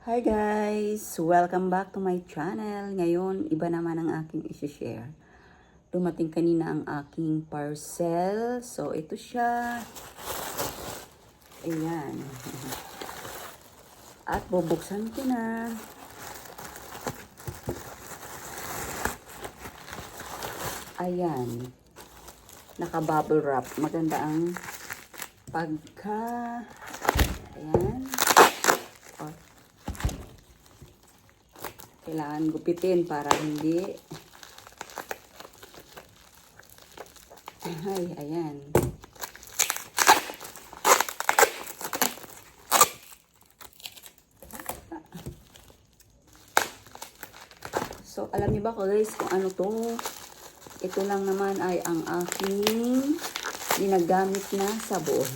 Hi guys! Welcome back to my channel. Ngayon, iba naman ang aking isi-share. Dumating kanina ang aking parcel. So, ito siya. Ayan. At bubuksan ko na. Ayan. Naka-bubble wrap. Maganda ang pagka... Ayan. O, kailangan gupitin para hindi. Ay, ayan. So, alam niyo ba guys kung ano to? Ito lang naman ay ang aking ginagamit na sabon.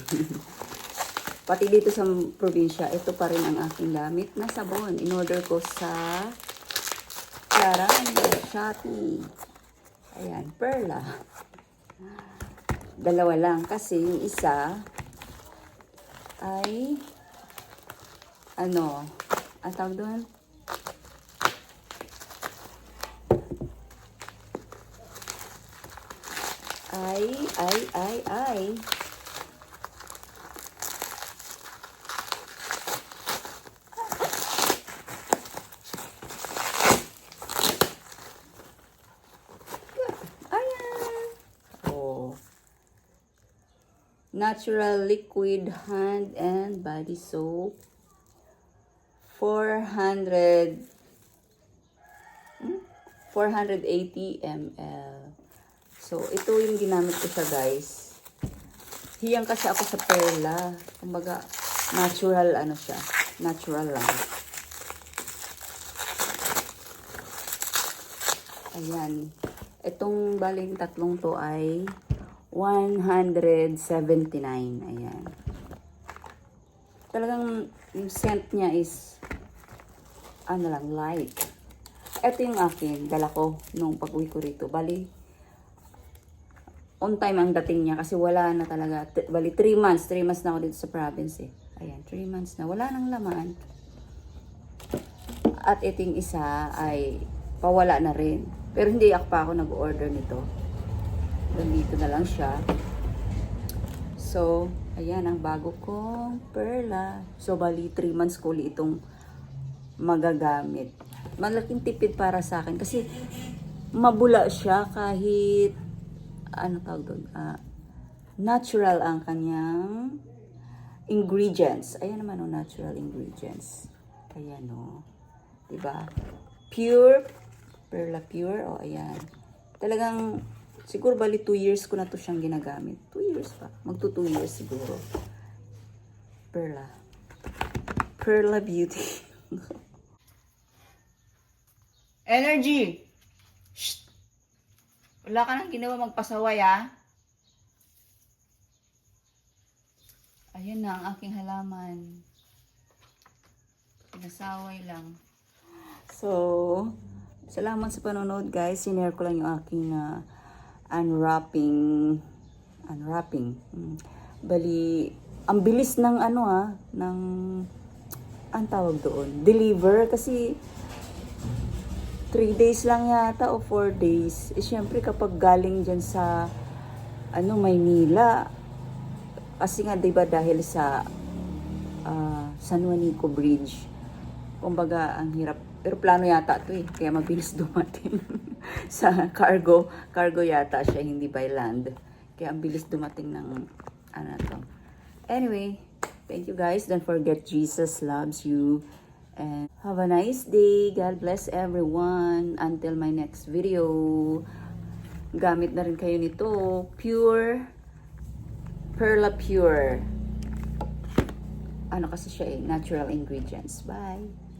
Pati dito sa probinsya, ito pa rin ang aking gamit na sabon. In-order ko sa Shopee. Ayan, Perla. Dalawa lang kasi yung isa ay ano, ang tawag doon? Ay. Natural liquid hand and body soap. 480 ml. So, ito yung ginamit ko siya, guys. Hiyang kasi ako sa Perla. Kumbaga, natural ano siya. Natural lang. Ayan. Itong baling tatlong to ay 179. Ayan. Talagang yung scent niya is ano lang, light. Ito yung akin. Dala ko nung pag-uwi ko rito. Bali, on time ang dating niya kasi wala na talaga. Bali, 3 months. 3 months na ako dito sa province eh. Ayan, 3 months na. Wala nang laman. At iting isa ay pawala na rin. Pero hindi pa ako nag-order nito. Nandito na lang siya. So, ayan ang bago kong Perla. So, bali 3 months ko ulit itong magagamit. Malaking tipid para sa akin kasi mabula siya kahit ano tawag doon? Natural ang kanyang ingredients. Ayan naman o, natural ingredients. Ayan o. Diba? Pure. Perla Pure. O, ayan. Talagang siguro bali 2 years ko na to siyang ginagamit. 2 years pa. Magto 2 years siguro. Perla. Perla Beauty. Energy! Shh! Wala ka nang ginawa magpasaway ah. Ayan na ang aking halaman. Pinasaway lang. So, salamat sa panonood guys. Sinare ko lang yung aking unwrapping. Bali, ang bilis ng ano ng ang tawag doon, deliver kasi 3 days lang yata o 4 days. Eh syempre kapag galing dyan sa Maynila, kasi nga 'di ba dahil sa San Juanico Bridge. Kumbaga ang hirap. Pero plano yata 'to eh, kaya mabilis dumating. Sa cargo yata siya, hindi by land. Kaya ang bilis dumating ng to. Anyway, thank you guys. Don't forget Jesus loves you. And have a nice day. God bless everyone. Until my next video. Gamit na rin kayo nito. Pure. Perla Pure. Ano kasi siya eh. Natural ingredients. Bye.